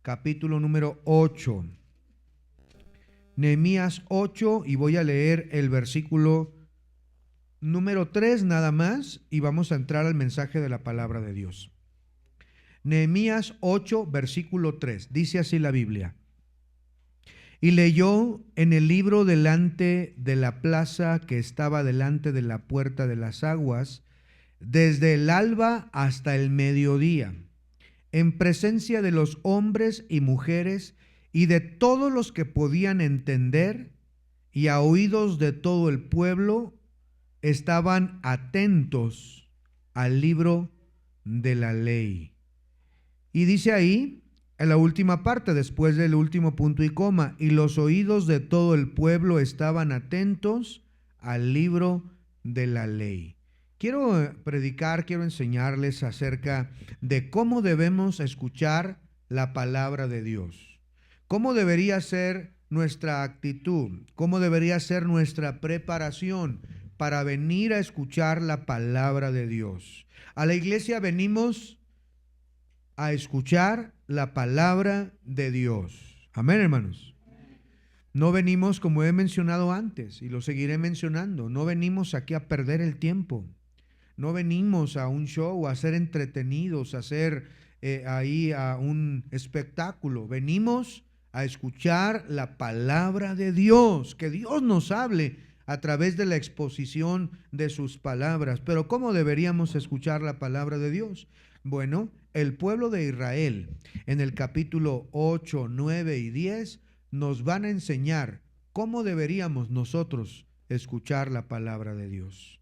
capítulo número 8. Nehemías 8, y voy a leer el versículo número 3 nada más, y vamos a entrar al mensaje de la palabra de Dios. Nehemías 8, versículo 3, dice así la Biblia: y leyó en el libro delante de la plaza que estaba delante de la puerta de las aguas, desde el alba hasta el mediodía, en presencia de los hombres y mujeres y de todos los que podían entender, y a oídos de todo el pueblo estaban atentos al libro de la ley. Y dice ahí, en la última parte, después del último punto y coma, y los oídos de todo el pueblo estaban atentos al libro de la ley. Quiero predicar, quiero enseñarles acerca de cómo debemos escuchar la palabra de Dios. Cómo debería ser nuestra actitud, cómo debería ser nuestra preparación para venir a escuchar la palabra de Dios. A la iglesia venimos a escuchar la palabra de Dios. Amén, hermanos. No venimos, como he mencionado antes, y lo seguiré mencionando, no venimos aquí a perder el tiempo. No venimos a un show, a ser entretenidos, a hacer ahí a un espectáculo. Venimos a escuchar la palabra de Dios, que Dios nos hable a través de la exposición de sus palabras. Pero ¿cómo deberíamos escuchar la palabra de Dios? Bueno, el pueblo de Israel en el capítulo 8, 9 y 10 nos van a enseñar cómo deberíamos nosotros escuchar la palabra de Dios.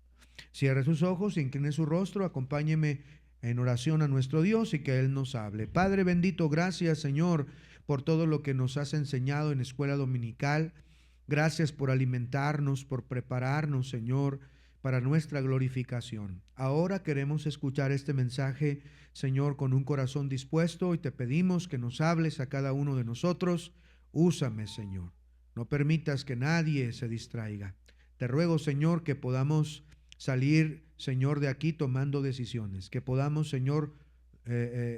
Cierre sus ojos, incline su rostro, acompáñeme en oración a nuestro Dios y que Él nos hable. Padre bendito, gracias Señor por todo lo que nos has enseñado en escuela dominical. Gracias por alimentarnos, por prepararnos, Señor, para nuestra glorificación. Ahora queremos escuchar este mensaje, Señor, con un corazón dispuesto, y te pedimos que nos hables a cada uno de nosotros. Úsame, Señor. No permitas que nadie se distraiga. Te ruego, Señor, que podamos salir, Señor, de aquí tomando decisiones, que podamos, Señor,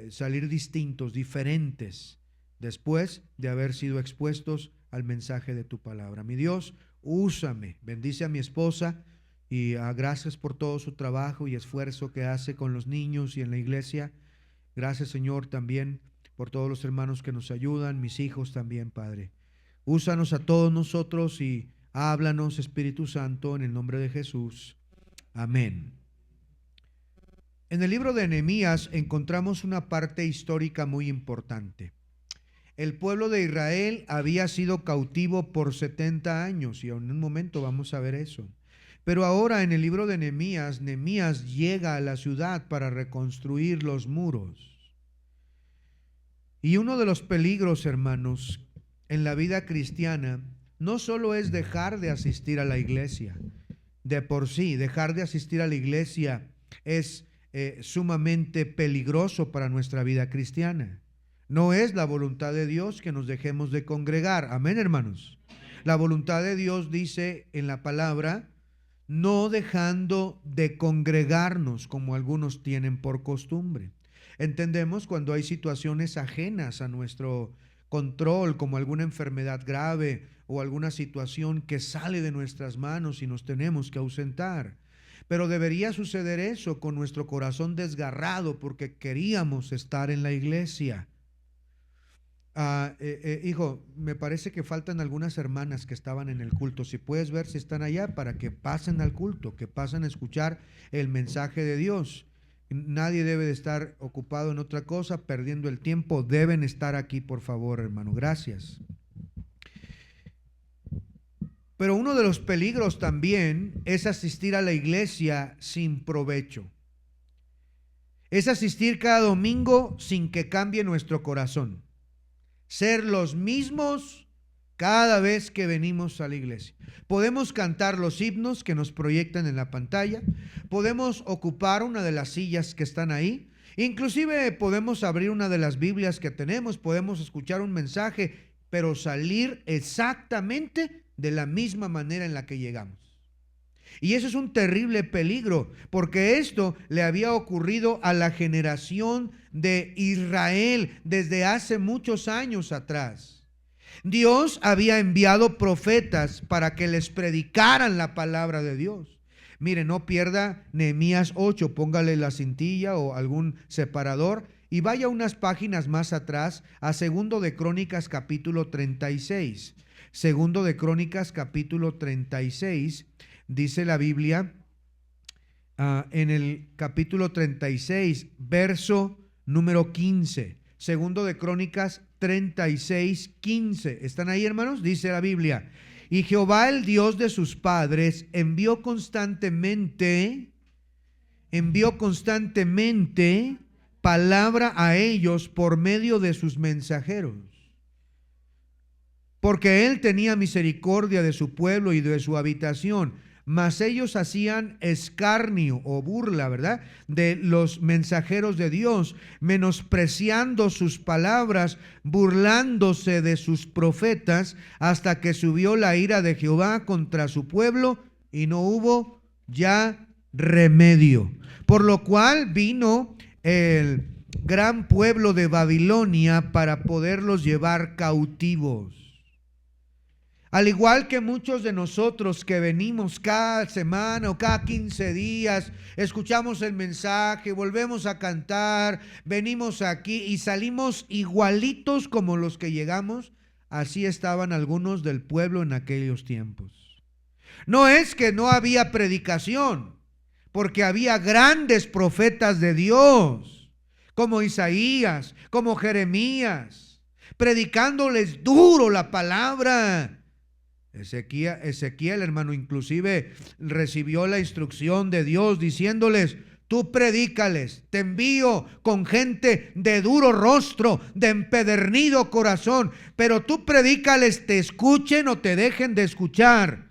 salir distintos, diferentes, después de haber sido expuestos al mensaje de tu palabra. Mi Dios, úsame, bendice a mi esposa y gracias por todo su trabajo y esfuerzo que hace con los niños y en la iglesia. Gracias, Señor, también por todos los hermanos que nos ayudan, mis hijos también, Padre. Úsanos a todos nosotros y háblanos, Espíritu Santo, en el nombre de Jesús. Amén. En el libro de Nehemías encontramos una parte histórica muy importante. El pueblo de Israel había sido cautivo por 70 años y en un momento vamos a ver eso. Pero ahora en el libro de Nehemías, Nehemías llega a la ciudad para reconstruir los muros. Y uno de los peligros, hermanos, en la vida cristiana no solo es dejar de asistir a la iglesia. De por sí, dejar de asistir a la iglesia es sumamente peligroso para nuestra vida cristiana. No es la voluntad de Dios que nos dejemos de congregar. Amén, hermanos. La voluntad de Dios dice en la palabra, no dejando de congregarnos como algunos tienen por costumbre. Entendemos cuando hay situaciones ajenas a nuestro control, como alguna enfermedad grave o alguna situación que sale de nuestras manos y nos tenemos que ausentar. Pero debería suceder eso con nuestro corazón desgarrado porque queríamos estar en la iglesia. Hijo, me parece que faltan algunas hermanas que estaban en el culto. Si puedes ver si están allá para que pasen al culto, que pasen a escuchar el mensaje de Dios. Nadie debe de estar ocupado en otra cosa, perdiendo el tiempo. Deben estar aquí, por favor, hermano. Gracias. Pero uno de los peligros también es asistir a la iglesia sin provecho. Es asistir cada domingo sin que cambie nuestro corazón. Ser los mismos cada vez que venimos a la iglesia. Podemos cantar los himnos que nos proyectan en la pantalla, podemos ocupar una de las sillas que están ahí, inclusive podemos abrir una de las Biblias que tenemos, podemos escuchar un mensaje, pero salir exactamente de la misma manera en la que llegamos. Y eso es un terrible peligro, porque esto le había ocurrido a la generación de Israel desde hace muchos años atrás. Dios había enviado profetas para que les predicaran la palabra de Dios. Mire, no pierda Nehemías 8, póngale la cintilla o algún separador y vaya unas páginas más atrás a Segundo de Crónicas capítulo 36. Segundo de Crónicas capítulo 36, dice la Biblia, en el capítulo 36, verso número 15. Segundo de Crónicas 36, 15. ¿Están ahí, hermanos? Dice la Biblia: y Jehová, el Dios de sus padres, envió constantemente palabra a ellos por medio de sus mensajeros, porque él tenía misericordia de su pueblo y de su habitación. Mas ellos hacían escarnio o burla, ¿verdad?, de los mensajeros de Dios, menospreciando sus palabras, burlándose de sus profetas, hasta que subió la ira de Jehová contra su pueblo y no hubo ya remedio. Por lo cual vino el gran pueblo de Babilonia para poderlos llevar cautivos. Al igual que muchos de nosotros que venimos cada semana o cada 15 días, escuchamos el mensaje, volvemos a cantar, venimos aquí y salimos igualitos como los que llegamos, así estaban algunos del pueblo en aquellos tiempos. No es que no había predicación, porque había grandes profetas de Dios, como Isaías, como Jeremías, predicándoles duro la palabra. Ezequiel, hermano, inclusive recibió la instrucción de Dios diciéndoles: tú predícales, te envío con gente de duro rostro, de empedernido corazón, pero tú predícales, te escuchen o te dejen de escuchar,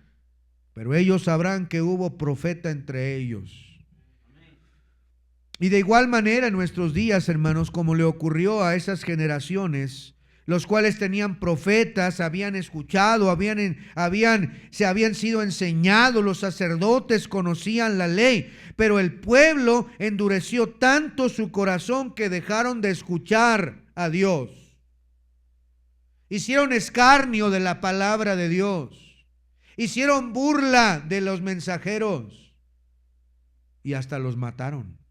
pero ellos sabrán que hubo profeta entre ellos. Y de igual manera en nuestros días, hermanos, como le ocurrió a esas generaciones, los cuales tenían profetas, habían escuchado, se habían sido enseñados, los sacerdotes conocían la ley, pero el pueblo endureció tanto su corazón que dejaron de escuchar a Dios. Hicieron escarnio de la palabra de Dios, hicieron burla de los mensajeros y hasta los mataron.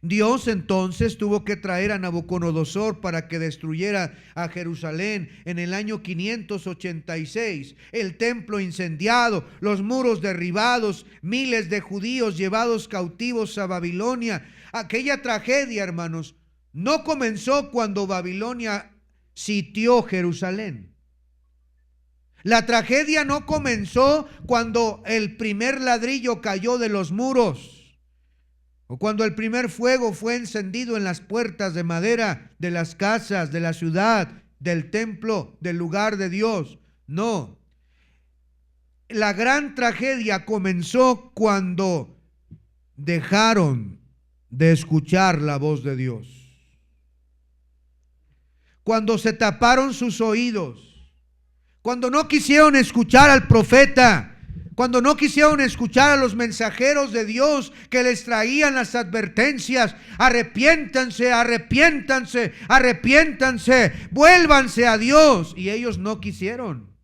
Dios entonces tuvo que traer a Nabucodonosor para que destruyera a Jerusalén en el año 586, el templo incendiado, los muros derribados, miles de judíos llevados cautivos a Babilonia. Aquella tragedia, hermanos, no comenzó cuando Babilonia sitió Jerusalén. La tragedia no comenzó cuando el primer ladrillo cayó de los muros, o cuando el primer fuego fue encendido en las puertas de madera de las casas, de la ciudad, del templo, del lugar de Dios. No. La gran tragedia comenzó cuando dejaron de escuchar la voz de Dios. Cuando se taparon sus oídos. Cuando no quisieron escuchar al profeta. Cuando no quisieron escuchar a los mensajeros de Dios que les traían las advertencias: arrepiéntanse, arrepiéntanse, arrepiéntanse, vuélvanse a Dios. Y ellos no quisieron.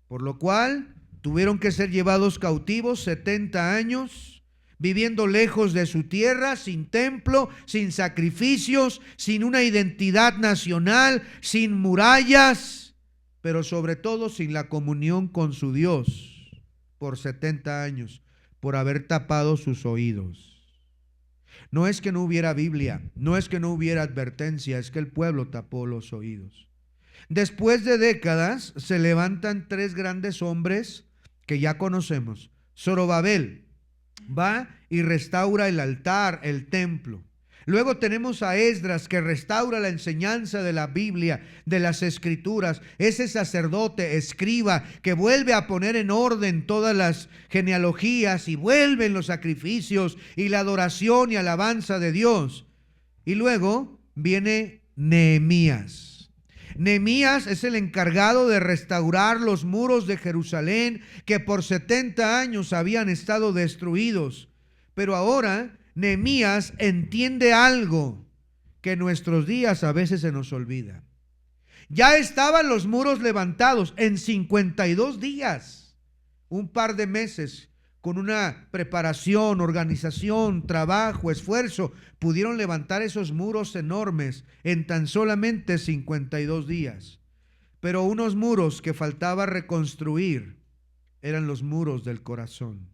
Por lo cual tuvieron que ser llevados cautivos 70 años, viviendo lejos de su tierra, sin templo, sin sacrificios, sin una identidad nacional, sin murallas, pero sobre todo sin la comunión con su Dios por 70 años, por haber tapado sus oídos. No es que no hubiera Biblia, no es que no hubiera advertencia, es que el pueblo tapó los oídos. Después de décadas se levantan tres grandes hombres que ya conocemos. Zorobabel va y restaura el altar, el templo. Luego tenemos a Esdras, que restaura la enseñanza de la Biblia, de las Escrituras. Ese sacerdote, escriba, que vuelve a poner en orden todas las genealogías y vuelven los sacrificios y la adoración y alabanza de Dios. Y luego viene Nehemías. Nehemías es el encargado de restaurar los muros de Jerusalén que por 70 años habían estado destruidos. Pero ahora Nehemías entiende algo que en nuestros días a veces se nos olvida. Ya estaban los muros levantados en 52 días, un par de meses. Con una preparación, organización, trabajo, esfuerzo, pudieron levantar esos muros enormes en tan solamente 52 días. Pero unos muros que faltaba reconstruir eran los muros del corazón.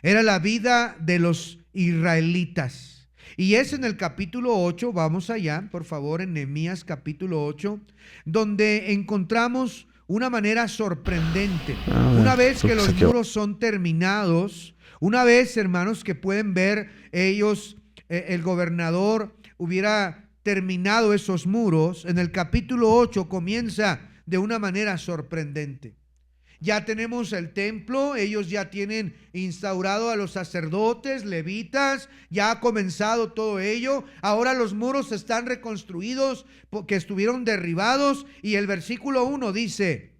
Era la vida de los israelitas. Y es en el capítulo 8, vamos allá, por favor, en Nehemías capítulo 8, donde encontramos una manera sorprendente. Una vez que los muros son terminados, una vez, hermanos, que pueden ver ellos, el gobernador hubiera terminado esos muros, en el capítulo 8 comienza de una manera sorprendente. Ya tenemos el templo, ellos ya tienen instaurado a los sacerdotes, levitas, ya ha comenzado todo ello. Ahora los muros están reconstruidos porque estuvieron derribados, y el versículo 1 dice: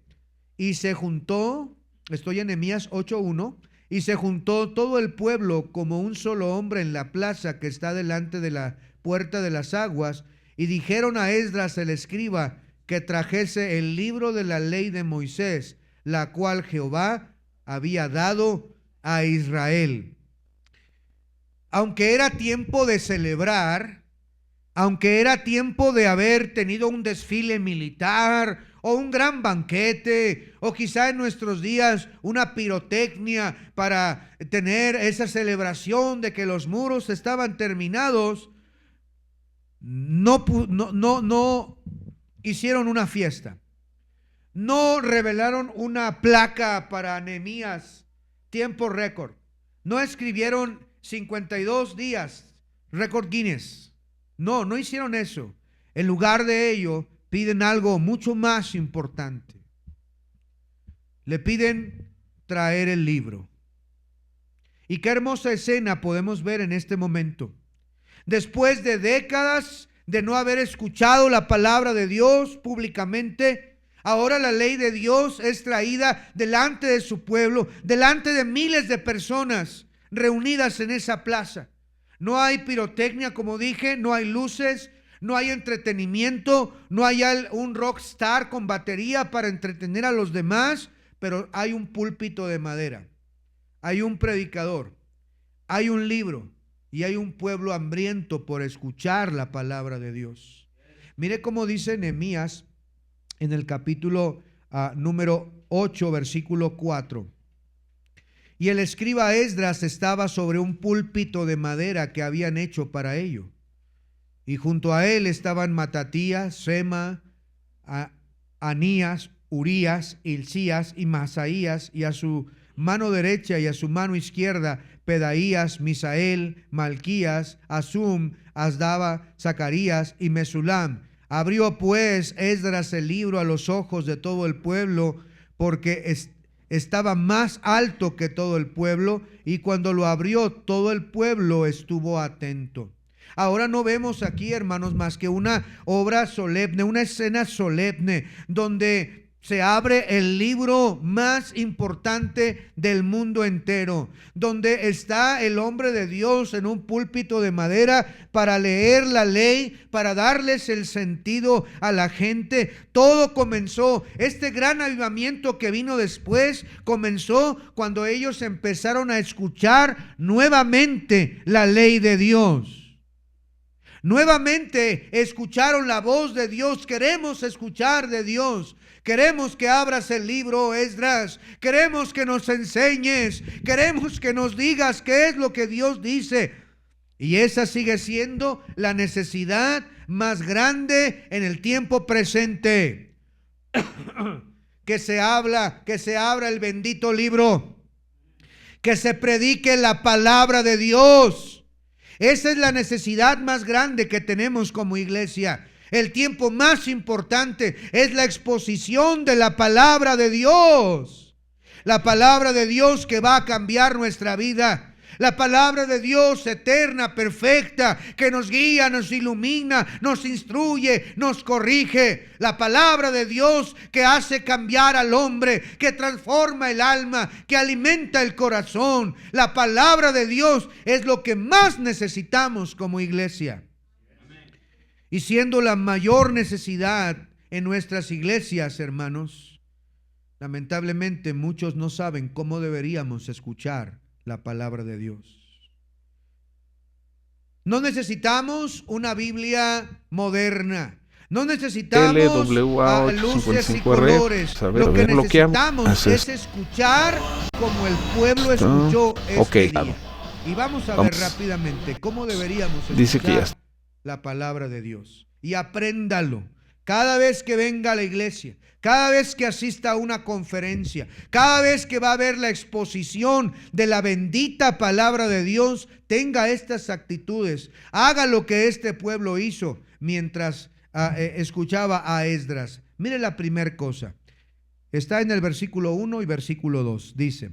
y se juntó, estoy en Nehemías 8:1, y se juntó todo el pueblo como un solo hombre en la plaza que está delante de la puerta de las aguas, y dijeron a Esdras el escriba que trajese el libro de la ley de Moisés, la cual Jehová había dado a Israel. Aunque era tiempo de celebrar, aunque era tiempo de haber tenido un desfile militar o un gran banquete, o quizá en nuestros días una pirotecnia para tener esa celebración de que los muros estaban terminados, no hicieron una fiesta. No revelaron una placa para Nehemías, tiempo récord. No escribieron 52 días, récord Guinness. No hicieron eso. En lugar de ello, piden algo mucho más importante. Le piden traer el libro. Y qué hermosa escena podemos ver en este momento. Después de décadas de no haber escuchado la palabra de Dios públicamente, ahora la ley de Dios es traída delante de su pueblo, delante de miles de personas reunidas en esa plaza. No hay pirotecnia, como dije, no hay luces, no hay entretenimiento, no hay un rockstar con batería para entretener a los demás, pero hay un púlpito de madera, hay un predicador, hay un libro y hay un pueblo hambriento por escuchar la palabra de Dios. Mire cómo dice Nehemías en el capítulo número 8, versículo 4. Y el escriba Esdras estaba sobre un púlpito de madera que habían hecho para ello. Y junto a él estaban Matatías, Sema, Anías, Urías, Hilcías y Masaías, y a su mano derecha y a su mano izquierda Pedaías, Misael, Malquías, Asum, Asdaba, Zacarías y Mesulam. Abrió pues Esdras el libro a los ojos de todo el pueblo, porque estaba más alto que todo el pueblo, y cuando lo abrió todo el pueblo estuvo atento. Ahora no vemos aquí, hermanos, más que una obra solemne, una escena solemne, donde se abre el libro más importante del mundo entero, donde está el hombre de Dios en un púlpito de madera para leer la ley, para darles el sentido a la gente. Todo comenzó, este gran avivamiento que vino después, comenzó cuando ellos empezaron a escuchar nuevamente la ley de Dios. Nuevamente escucharon la voz de Dios. Queremos escuchar de Dios. Queremos que abras el libro, Esdras. Queremos que nos enseñes. Queremos que nos digas qué es lo que Dios dice. Y esa sigue siendo la necesidad más grande en el tiempo presente. Que se abra el bendito libro. Que se predique la palabra de Dios. Esa es la necesidad más grande que tenemos como iglesia. El tiempo más importante es la exposición de la palabra de Dios. La palabra de Dios que va a cambiar nuestra vida. La palabra de Dios eterna, perfecta, que nos guía, nos ilumina, nos instruye, nos corrige. La palabra de Dios que hace cambiar al hombre, que transforma el alma, que alimenta el corazón. La palabra de Dios es lo que más necesitamos como iglesia. Y siendo la mayor necesidad en nuestras iglesias, hermanos, lamentablemente muchos no saben cómo deberíamos escuchar la palabra de Dios. No necesitamos una Biblia moderna. No necesitamos luces y colores. Lo que necesitamos es escuchar como el pueblo escuchó este día. Y vamos a ver rápidamente cómo deberíamos escuchar la palabra de Dios. Y apréndalo. Cada vez que venga a la iglesia, cada vez que asista a una conferencia, cada vez que va a ver la exposición de la bendita palabra de Dios, tenga estas actitudes. Haga lo que este pueblo hizo mientras escuchaba a Esdras. Mire la primera cosa. Está en el versículo 1 y versículo 2. Dice: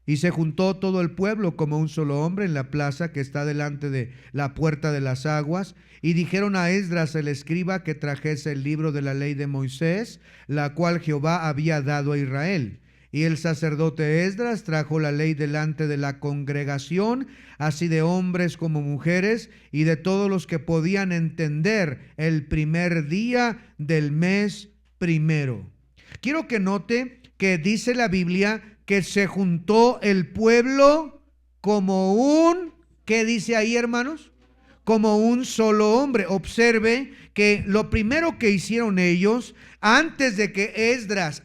y se juntó todo el pueblo como un solo hombre en la plaza que está delante de la puerta de las aguas, y dijeron a Esdras el escriba que trajese el libro de la ley de Moisés, la cual Jehová había dado a Israel. Y el sacerdote Esdras trajo la ley delante de la congregación, así de hombres como mujeres, y de todos los que podían entender, el primer día del mes primero. Quiero que note que dice la Biblia que se juntó el pueblo como un, ¿qué dice ahí, hermanos? Como un solo hombre. Observe que lo primero que hicieron ellos, antes de que Esdras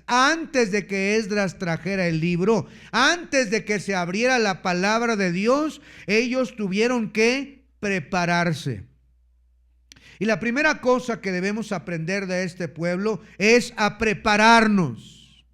trajera el libro, antes de que se abriera la palabra de Dios, ellos tuvieron que prepararse. Y la primera cosa que debemos aprender de este pueblo es a prepararnos.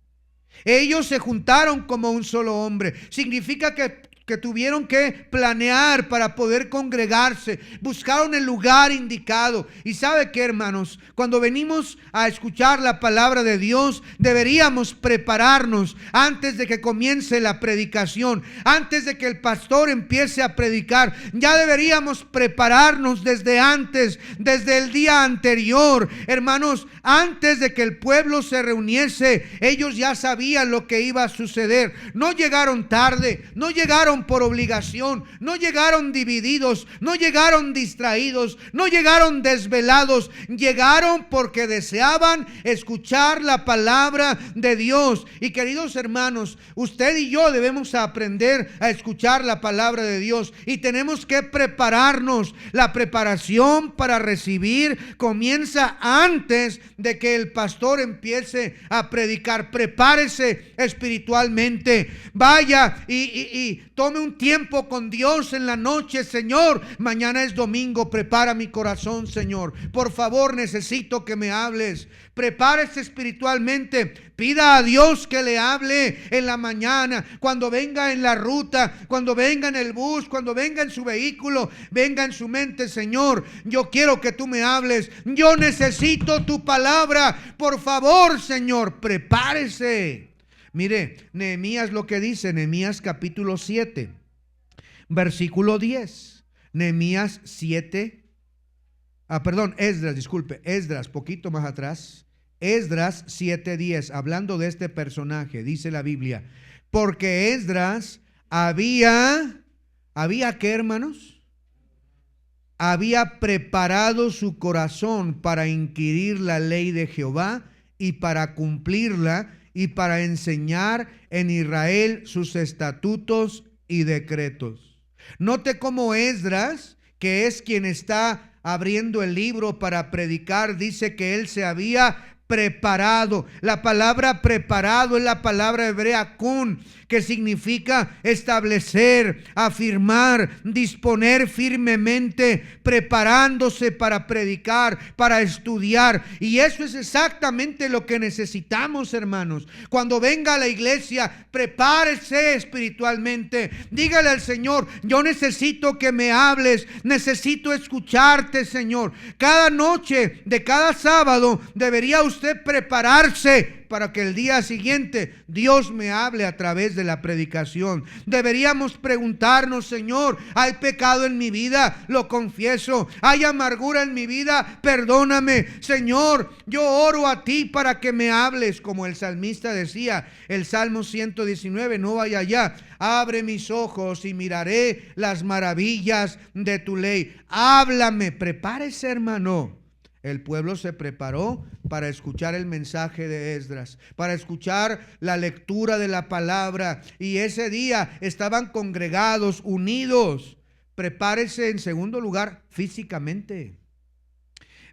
Ellos se juntaron como un solo hombre. Significa que tuvieron que planear para poder congregarse. Buscaron el lugar indicado. Y ¿sabe qué, hermanos? Cuando venimos a escuchar la palabra de Dios, deberíamos prepararnos antes de que comience la predicación. Antes de que el pastor empiece a predicar, ya deberíamos prepararnos desde antes, desde el día anterior. Hermanos, antes de que el pueblo se reuniese, ellos ya sabían lo que iba a suceder. No llegaron tarde, no llegaron por obligación, no llegaron divididos, no llegaron distraídos, no llegaron desvelados, llegaron porque deseaban escuchar la palabra de Dios. Y queridos hermanos, usted y yo debemos aprender a escuchar la palabra de Dios y tenemos que prepararnos. La preparación para recibir comienza antes de que el pastor empiece a predicar. Prepárese espiritualmente. Vaya y tome un tiempo con Dios en la noche. Señor, mañana es domingo, prepara mi corazón, Señor. Por favor, necesito que me hables. Prepárese espiritualmente. Pida a Dios que le hable en la mañana, cuando venga en la ruta, cuando venga en el bus, cuando venga en su vehículo, venga en su mente: Señor, yo quiero que tú me hables. Yo necesito tu palabra. Por favor, Señor, prepárese. Mire, Nehemías lo que dice, Nehemías capítulo 7, versículo 10. Nehemías 7, Esdras, poquito más atrás. Esdras 7:10, hablando de este personaje, dice la Biblia: porque Esdras había ¿qué, hermanos? Había preparado su corazón para inquirir la ley de Jehová y para cumplirla, y para enseñar en Israel sus estatutos y decretos. Note cómo Esdras, que es quien está abriendo el libro para predicar, dice que él se había preparado. La palabra preparado es la palabra hebrea kun, que significa establecer, afirmar, disponer firmemente, preparándose para predicar, para estudiar. Y eso es exactamente lo que necesitamos, hermanos. Cuando venga a la iglesia, prepárese espiritualmente. Dígale al Señor: yo necesito que me hables, necesito escucharte, Señor. Cada noche de cada sábado debería usted prepararse para que el día siguiente Dios me hable a través de la predicación. Deberíamos preguntarnos: Señor, ¿hay pecado en mi vida? Lo confieso. ¿Hay amargura en mi vida? Perdóname. Señor, yo oro a ti para que me hables, como el salmista decía, el Salmo 119, no vaya allá. Abre mis ojos y miraré las maravillas de tu ley. Háblame. Prepárese, hermano. El pueblo se preparó para escuchar el mensaje de Esdras, para escuchar la lectura de la palabra, y ese día estaban congregados, unidos. Prepárese, en segundo lugar, físicamente.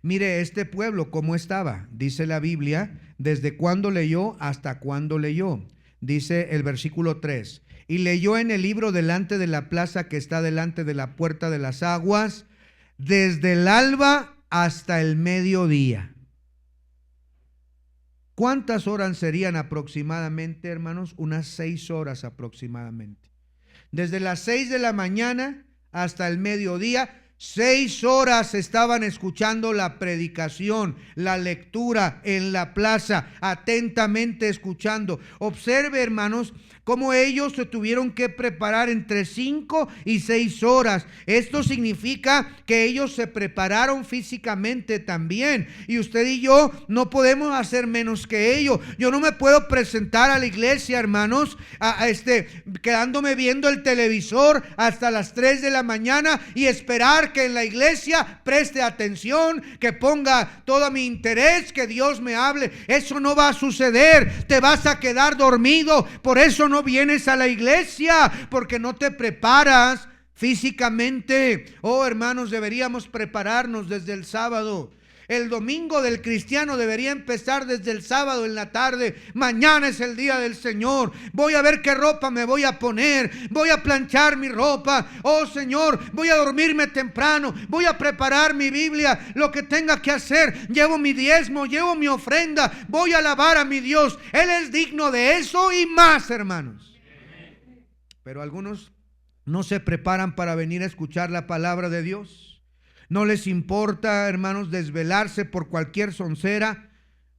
Mire este pueblo cómo estaba. Dice la Biblia, desde cuándo leyó hasta cuándo leyó. Dice el versículo 3: y leyó en el libro delante de la plaza que está delante de la puerta de las aguas, desde el alba hasta el mediodía. ¿Cuántas horas serían aproximadamente, hermanos? Unas 6 horas aproximadamente. Desde las 6 de la mañana hasta el mediodía, 6 horas estaban escuchando la predicación, la lectura en la plaza, atentamente escuchando. Observe, hermanos, cómo ellos se tuvieron que preparar entre 5 y 6 horas. Esto significa que ellos se prepararon físicamente también. Y usted y yo no podemos hacer menos que ellos. Yo no me puedo presentar a la iglesia, hermanos, quedándome viendo el televisor hasta las 3 de la mañana y esperar que en la iglesia preste atención, que ponga todo mi interés, que Dios me hable. Eso no va a suceder. Te vas a quedar dormido. Por eso no vienes a la iglesia, porque no te preparas físicamente. Oh, hermanos, deberíamos prepararnos desde el sábado. El domingo del cristiano debería empezar desde el sábado en la tarde. Mañana es el día del Señor. Voy a ver qué ropa me voy a poner. Voy a planchar mi ropa. Oh, Señor, voy a dormirme temprano. Voy a preparar mi Biblia. Lo que tenga que hacer. Llevo mi diezmo, llevo mi ofrenda. Voy a alabar a mi Dios. Él es digno de eso y más, hermanos. Pero algunos no se preparan para venir a escuchar la palabra de Dios. No les importa, hermanos, desvelarse por cualquier soncera,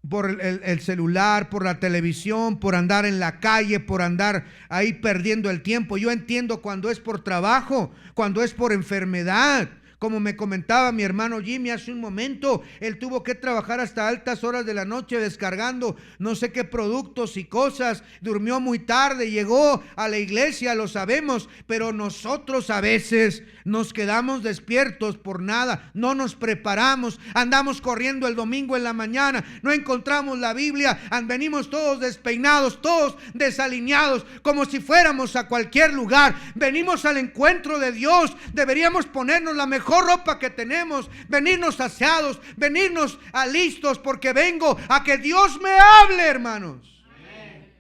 por el celular, por la televisión, por andar en la calle, por andar ahí perdiendo el tiempo. Yo entiendo cuando es por trabajo, cuando es por enfermedad. Como me comentaba mi hermano Jimmy hace un momento, él tuvo que trabajar hasta altas horas de la noche descargando no sé qué productos y cosas. Durmió muy tarde, llegó a la iglesia, lo sabemos, pero nosotros a veces nos quedamos despiertos por nada, no nos preparamos, andamos corriendo el domingo en la mañana, no encontramos la Biblia, venimos todos despeinados, todos desalineados, como si fuéramos a cualquier lugar. Venimos al encuentro de Dios, deberíamos ponernos la mejor ropa que tenemos, venirnos saciados, venirnos listos, porque vengo a que Dios me hable, hermanos. Amén.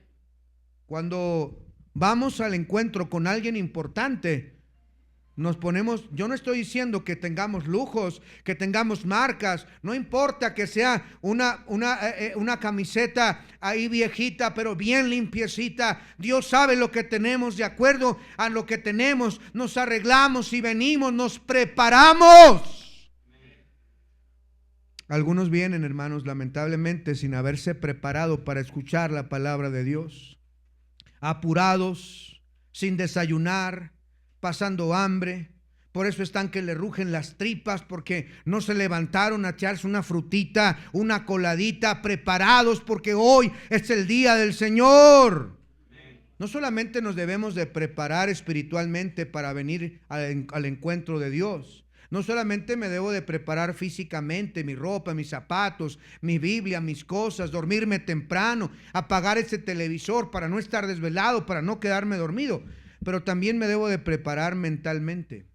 Cuando vamos al encuentro con alguien importante, nos ponemos, yo no estoy diciendo que tengamos lujos, que tengamos marcas, no importa que sea una camiseta ahí viejita, pero bien limpiecita. Dios sabe lo que tenemos, de acuerdo a lo que tenemos, nos arreglamos y venimos, nos preparamos. Algunos vienen, hermanos, lamentablemente sin haberse preparado para escuchar la palabra de Dios, apurados, sin desayunar, pasando hambre. Por eso están que le rugen las tripas, porque no se levantaron a echarse una frutita, una coladita, preparados, porque hoy es el día del Señor. No solamente nos debemos de preparar espiritualmente para venir al encuentro de Dios. No solamente me debo de preparar físicamente, mi ropa, mis zapatos, mi Biblia, mis cosas, dormirme temprano, apagar ese televisor para no estar desvelado, para no quedarme dormido, pero también me debo de preparar mentalmente.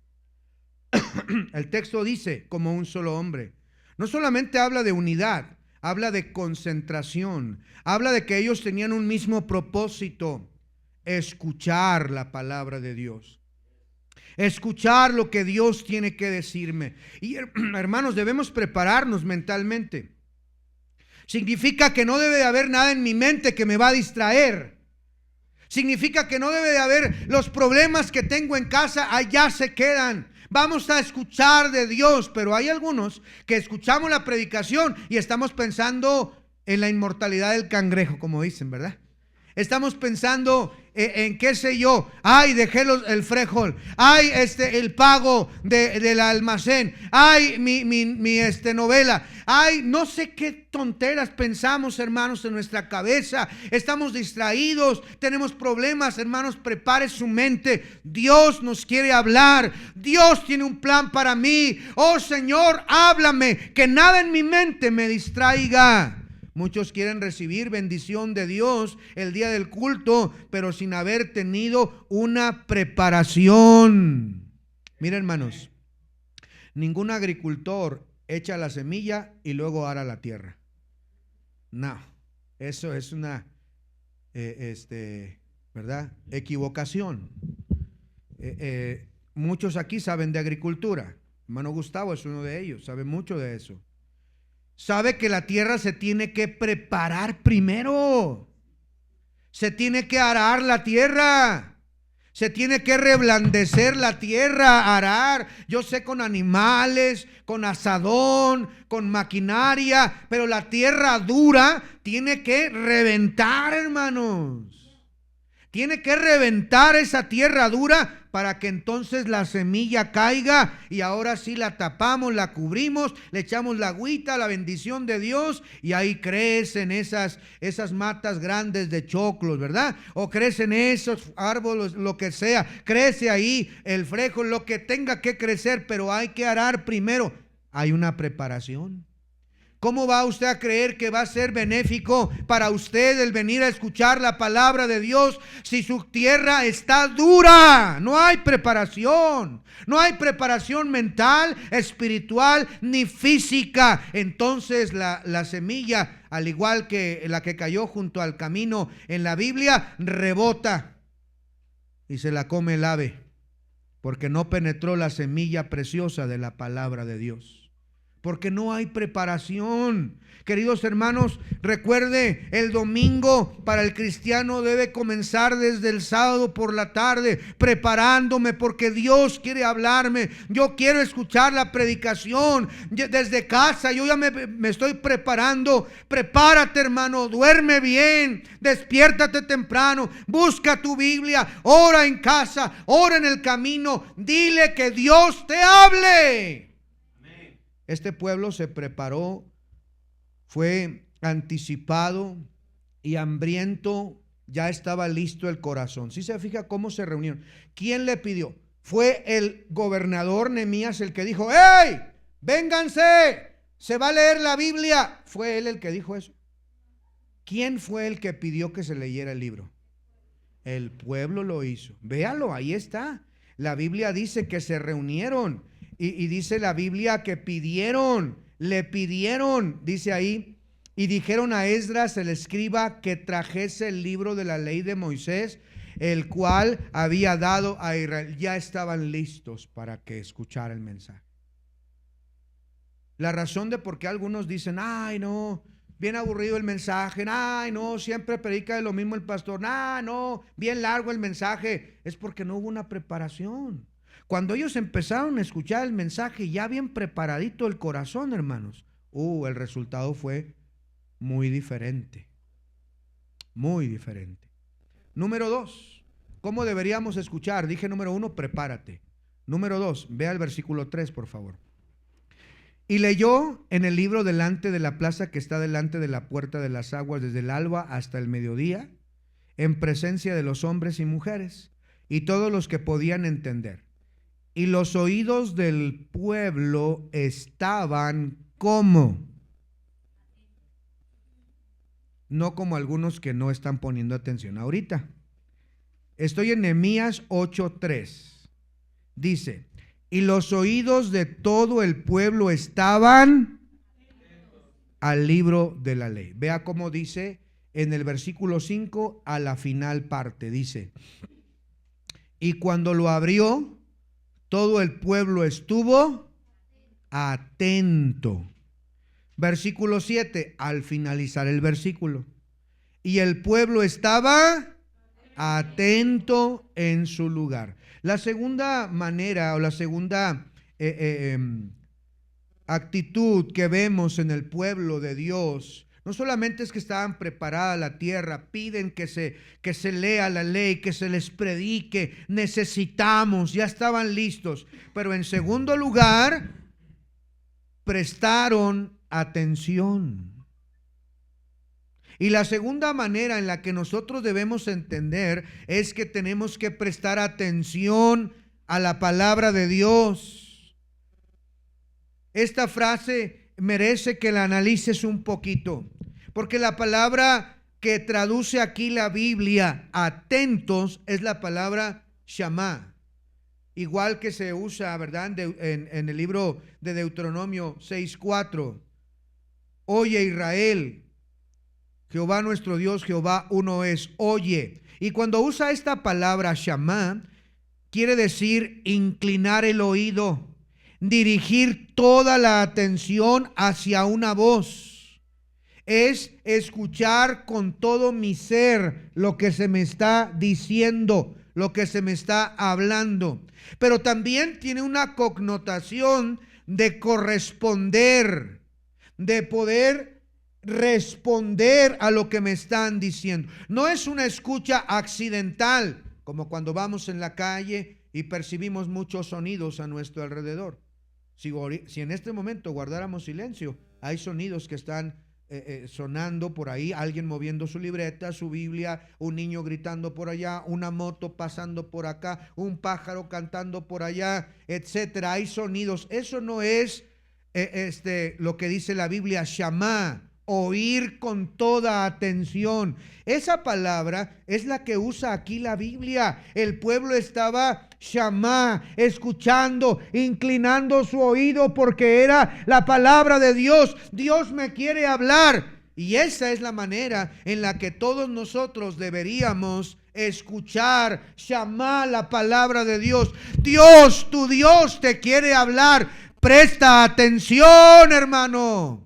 El texto dice, como un solo hombre. No solamente habla de unidad, habla de concentración, habla de que ellos tenían un mismo propósito: escuchar la palabra de Dios, escuchar lo que Dios tiene que decirme. Y hermanos, debemos prepararnos mentalmente. Significa que no debe de haber nada en mi mente que me va a distraer. Significa que no debe de haber los problemas que tengo en casa, allá se quedan. Vamos a escuchar de Dios. Pero hay algunos que escuchamos la predicación y estamos pensando en la inmortalidad del cangrejo, como dicen, ¿verdad? Estamos pensando en qué sé yo, ay, dejé el frijol, ay, el pago del almacén, ay, mi novela, ay, no sé qué tonteras pensamos, hermanos, en nuestra cabeza. Estamos distraídos, tenemos problemas, hermanos. Prepare su mente. Dios nos quiere hablar. Dios tiene un plan para mí. Oh Señor, háblame, que nada en mi mente me distraiga. Muchos quieren recibir bendición de Dios el día del culto, pero sin haber tenido una preparación. Mira, hermanos, ningún agricultor echa la semilla y luego ara la tierra. No, eso es una ¿verdad? Equivocación. Muchos aquí saben de agricultura. Hermano Gustavo es uno de ellos, sabe mucho de eso. Sabe que la tierra se tiene que preparar primero. Se tiene que arar la tierra. Se tiene que reblandecer la tierra, arar. Yo sé, con animales, con asadón, con maquinaria, pero la tierra dura tiene que reventar, hermanos. Tiene que reventar esa tierra dura para que entonces la semilla caiga, y ahora sí la tapamos, la cubrimos, le echamos la agüita, la bendición de Dios, y ahí crecen esas matas grandes de choclos, ¿verdad? O crecen esos árboles, lo que sea, crece ahí el frijol, lo que tenga que crecer, pero hay que arar primero. Hay una preparación. ¿Cómo va usted a creer que va a ser benéfico para usted el venir a escuchar la palabra de Dios si su tierra está dura? No hay preparación. No hay preparación mental, espiritual ni física. Entonces la semilla, al igual que la que cayó junto al camino en la Biblia, rebota y se la come el ave, porque no penetró la semilla preciosa de la palabra de Dios. Porque no hay preparación. Queridos hermanos, recuerde, el domingo para el cristiano debe comenzar desde el sábado por la tarde, preparándome, porque Dios quiere hablarme. Yo quiero escuchar la predicación desde casa. Yo ya me estoy preparando. Prepárate, hermano, duerme bien, despiértate temprano, busca tu Biblia, ora en casa, ora en el camino, dile que Dios te hable. Este pueblo se preparó, fue anticipado y hambriento, ya estaba listo el corazón. ¿Sí se fija cómo se reunieron? ¿Quién le pidió? Fue el gobernador Nehemías el que dijo: ¡Hey! ¡Vénganse! Se va a leer la Biblia. ¿Fue él el que dijo eso? ¿Quién fue el que pidió que se leyera el libro? El pueblo lo hizo. Véalo, ahí está. La Biblia dice que se reunieron. Y dice la Biblia que le pidieron, dice ahí, y dijeron a Esdras el escriba que trajese el libro de la ley de Moisés, el cual había dado a Israel. Ya estaban listos para que escuchara el mensaje. La razón de por qué algunos dicen: ay, no, bien aburrido el mensaje, ay, no, siempre predica de lo mismo el pastor, no, bien largo el mensaje, es porque no hubo una preparación. Cuando ellos empezaron a escuchar el mensaje ya bien preparadito el corazón, hermanos, el resultado fue muy diferente. Muy diferente. Número 2, ¿cómo deberíamos escuchar? Dije número 1, prepárate. Número 2, vea el versículo 3, por favor. Y leyó en el libro delante de la plaza que está delante de la puerta de las aguas, desde el alba hasta el mediodía, en presencia de los hombres y mujeres y todos los que podían entender. Y los oídos del pueblo estaban como, no como algunos que no están poniendo atención ahorita. Estoy en Nehemías 8:3. Dice: y los oídos de todo el pueblo estaban al libro de la ley. Vea cómo dice en el versículo 5 a la final parte. Dice: y cuando lo abrió, todo el pueblo estuvo atento. Versículo 7, al finalizar el versículo. Y el pueblo estaba atento en su lugar. La segunda manera o la segunda actitud que vemos en el pueblo de Dios No solamente es que estaban preparada la tierra, piden que se lea la ley, que se les predique, necesitamos, ya estaban listos. Pero en segundo lugar, prestaron atención. Y la segunda manera en la que nosotros debemos entender es que tenemos que prestar atención a la palabra de Dios. Esta frase merece que la analices un poquito, porque la palabra que traduce aquí la Biblia, atentos, es la palabra shamá, igual que se usa, ¿verdad?, en el libro de Deuteronomio 6:4. Oye Israel, Jehová nuestro Dios, Jehová uno es, oye. Y cuando usa esta palabra shamá, quiere decir inclinar el oído, dirigir toda la atención hacia una voz. Es escuchar con todo mi ser lo que se me está diciendo, lo que se me está hablando. Pero también tiene una connotación de corresponder, de poder responder a lo que me están diciendo. No es una escucha accidental, como cuando vamos en la calle y percibimos muchos sonidos a nuestro alrededor. Si en este momento guardáramos silencio, hay sonidos que están sonando por ahí, alguien moviendo su libreta, su Biblia, un niño gritando por allá, una moto pasando por acá, un pájaro cantando por allá, etcétera. Hay sonidos. Eso no es lo que dice la Biblia, shamá, oír con toda atención. Esa palabra es la que usa aquí la Biblia. El pueblo estaba shamá, escuchando, inclinando su oído porque era la palabra de Dios. Dios me quiere hablar. Y esa es la manera en la que todos nosotros deberíamos escuchar, shamá, la palabra de Dios. Dios, tu Dios te quiere hablar. Presta atención, hermano.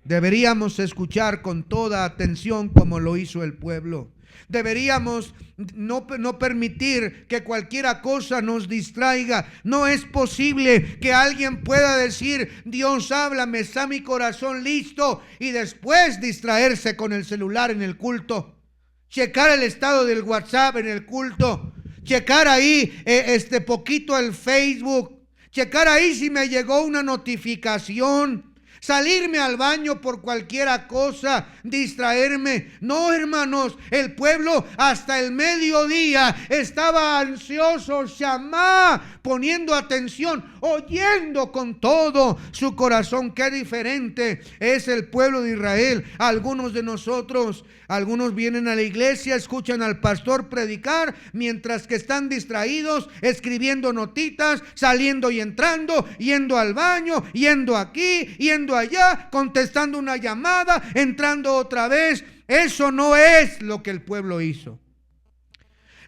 Deberíamos escuchar con toda atención como lo hizo el pueblo. Deberíamos no permitir que cualquier cosa nos distraiga. No es posible que alguien pueda decir, Dios háblame, está mi corazón listo, y después distraerse con el celular en el culto, checar el estado del WhatsApp en el culto, checar ahí poquito el Facebook, checar ahí si me llegó una notificación, salirme al baño por cualquier cosa, distraerme. No, hermanos, el pueblo hasta el mediodía estaba ansioso, shamá, poniendo atención, oyendo con todo su corazón. Qué diferente es el pueblo de Israel. Algunos de nosotros, algunos vienen a la iglesia, escuchan al pastor predicar, mientras que están distraídos, escribiendo notitas, saliendo y entrando, yendo al baño, yendo aquí, yendo allá, contestando una llamada, entrando otra vez. Eso no es lo que el pueblo hizo.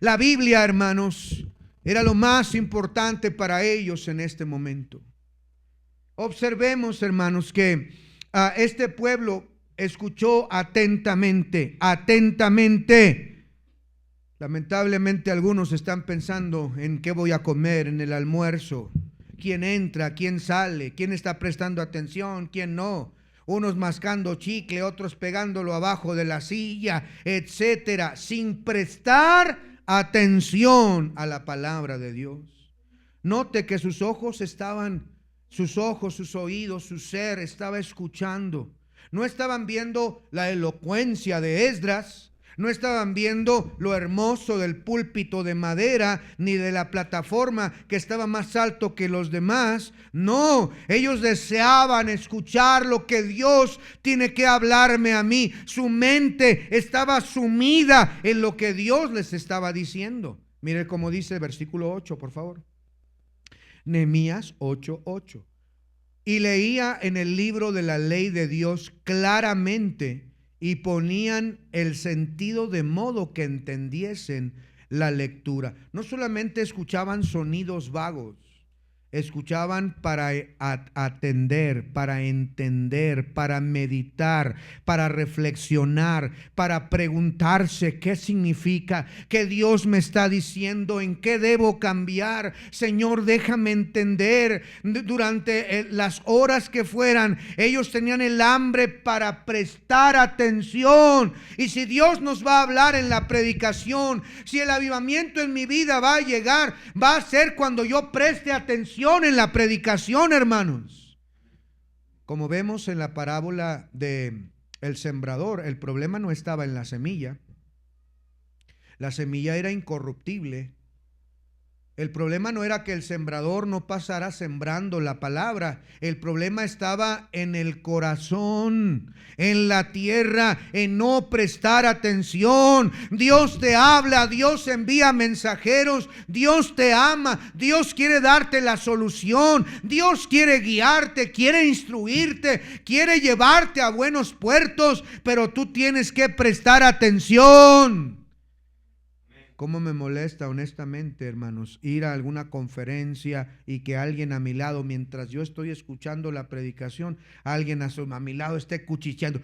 La Biblia, hermanos, era lo más importante para ellos en este momento. Observemos, hermanos, que este pueblo escuchó atentamente. Lamentablemente algunos están pensando en qué voy a comer en el almuerzo, quién entra, quién sale, quién está prestando atención, quién no. Unos mascando chicle, otros pegándolo abajo de la silla, etcétera, sin prestar atención a la palabra de Dios. Note que sus ojos, sus oídos, su ser estaba escuchando. No estaban viendo la elocuencia de Esdras, no estaban viendo lo hermoso del púlpito de madera, ni de la plataforma que estaba más alto que los demás. No, ellos deseaban escuchar lo que Dios tiene que hablarme a mí. Su mente estaba sumida en lo que Dios les estaba diciendo. Mire cómo dice el versículo 8, por favor. Nehemías 8:8. Y leía en el libro de la ley de Dios claramente, y ponían el sentido de modo que entendiesen la lectura. No solamente escuchaban sonidos vagos, Escuchaban para atender, para entender, para meditar, para reflexionar, para preguntarse qué significa, qué Dios me está diciendo, en qué debo cambiar. Señor, déjame entender. Durante las horas que fueran, ellos tenían el hambre para prestar atención. Y si Dios nos va a hablar en la predicación, si el avivamiento en mi vida va a llegar, va a ser cuando yo preste atención en la predicación, hermanos. Como vemos en la parábola de el sembrador, el problema no estaba en la semilla. La semilla era incorruptible. El problema no era que el sembrador no pasara sembrando la palabra. El problema estaba en el corazón, en la tierra, en no prestar atención. Dios te habla, Dios envía mensajeros, Dios te ama, Dios quiere darte la solución, Dios quiere guiarte, quiere instruirte, quiere llevarte a buenos puertos, pero tú tienes que prestar atención. ¿Cómo me molesta, honestamente, hermanos, ir a alguna conferencia y que alguien a mi lado, mientras yo estoy escuchando la predicación, alguien a mi lado esté cuchicheando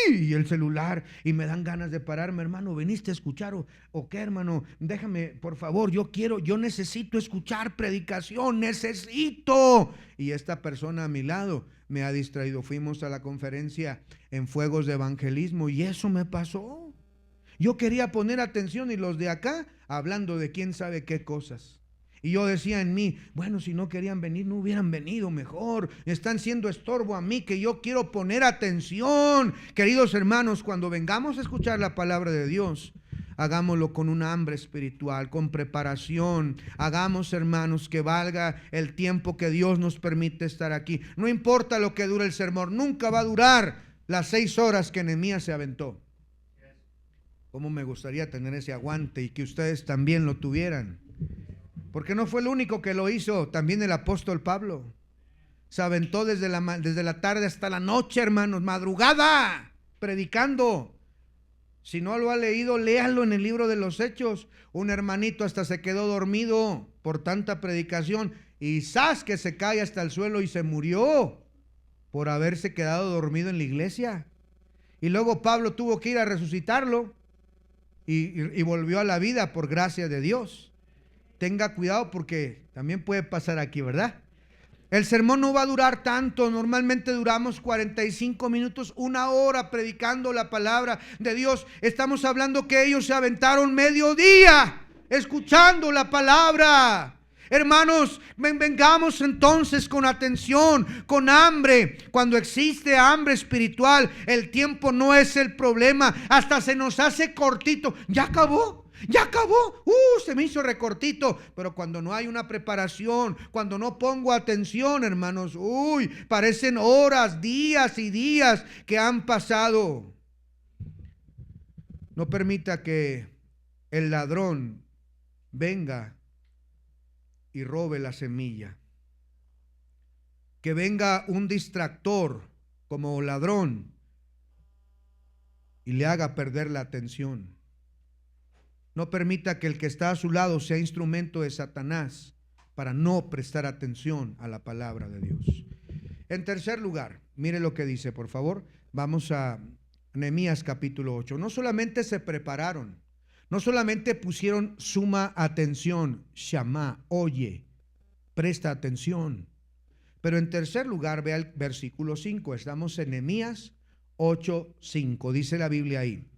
y el celular, y me dan ganas de pararme? Hermano, ¿veniste a escuchar o qué, hermano? Déjame, por favor, yo necesito escuchar predicación, necesito. Y esta persona a mi lado me ha distraído. Fuimos a la conferencia en Fuegos de Evangelismo y eso me pasó. Yo quería poner atención y los de acá hablando de quién sabe qué cosas. Y yo decía en mí, bueno, si no querían venir, no hubieran venido mejor. Están siendo estorbo a mí, que yo quiero poner atención. Queridos hermanos, cuando vengamos a escuchar la palabra de Dios, hagámoslo con un hambre espiritual, con preparación. Hagamos, hermanos, que valga el tiempo que Dios nos permite estar aquí. No importa lo que dure el sermón, nunca va a durar las 6 horas que Nehemías se aventó. Cómo me gustaría tener ese aguante y que ustedes también lo tuvieran. Porque no fue el único que lo hizo, también el apóstol Pablo. Se aventó desde la tarde hasta la noche, hermanos, madrugada, predicando. Si no lo ha leído, léalo en el libro de los Hechos. Un hermanito hasta se quedó dormido por tanta predicación y ¡zas!, que se cae hasta el suelo y se murió por haberse quedado dormido en la iglesia. Y luego Pablo tuvo que ir a resucitarlo y volvió a la vida por gracia de Dios. Tenga cuidado porque también puede pasar aquí, ¿verdad? El sermón no va a durar tanto. Normalmente duramos 45 minutos, 1 hora predicando la palabra de Dios. Estamos hablando que ellos se aventaron mediodía escuchando la palabra. Hermanos, vengamos entonces con atención, con hambre. Cuando existe hambre espiritual, el tiempo no es el problema. Hasta se nos hace cortito. ¿Ya acabó? Ya acabó, se me hizo recortito. Pero cuando no hay una preparación, cuando no pongo atención, hermanos, parecen horas, días y días que han pasado. No permita que el ladrón venga y robe la semilla. Que venga un distractor como ladrón y le haga perder la atención. No permita que el que está a su lado sea instrumento de Satanás para no prestar atención a la palabra de Dios. En tercer lugar, mire lo que dice, por favor. Vamos a Nehemías capítulo 8. No solamente se prepararon, no solamente pusieron suma atención, Shama, oye, presta atención. Pero en tercer lugar, vea el versículo 5. Estamos en Nehemías 8:5. Dice la Biblia ahí.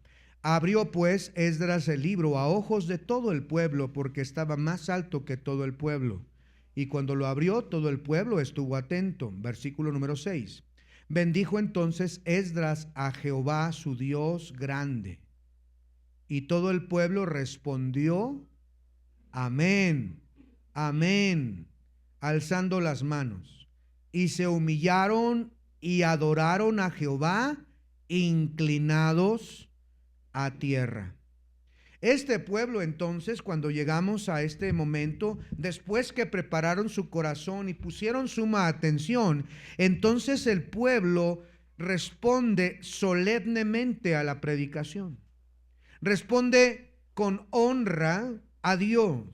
Abrió pues Esdras el libro a ojos de todo el pueblo, porque estaba más alto que todo el pueblo. Y cuando lo abrió, todo el pueblo estuvo atento. Versículo número 6. Bendijo entonces Esdras a Jehová su Dios grande. Y todo el pueblo respondió, amén, amén, alzando las manos. Y se humillaron y adoraron a Jehová, inclinados a tierra. Este pueblo entonces, cuando llegamos a este momento, después que prepararon su corazón y pusieron suma atención, entonces el pueblo responde solemnemente a la predicación. Responde con honra a Dios.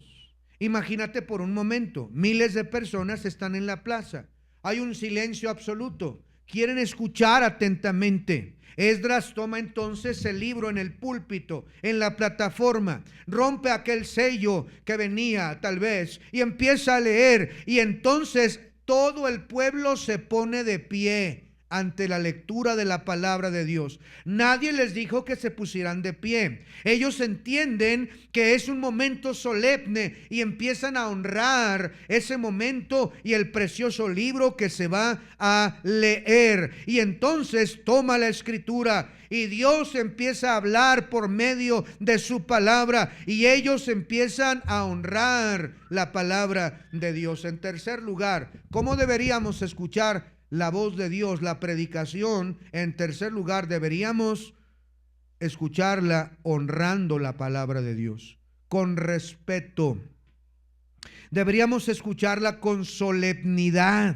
Imagínate por un momento, miles de personas están en la plaza. Hay un silencio absoluto. Quieren escuchar atentamente. Esdras toma entonces el libro en el púlpito, en la plataforma, rompe aquel sello que venía tal vez y empieza a leer, y entonces todo el pueblo se pone de pie ante la lectura de la palabra de Dios. Nadie les dijo que se pusieran de pie. Ellos entienden que es un momento solemne y empiezan a honrar ese momento y el precioso libro que se va a leer. Y entonces toma la escritura y Dios empieza a hablar por medio de su palabra, y ellos empiezan a honrar la palabra de Dios. En tercer lugar, ¿cómo deberíamos escuchar la voz de Dios, la predicación? En tercer lugar, deberíamos escucharla honrando la palabra de Dios, con respeto. Deberíamos escucharla con solemnidad.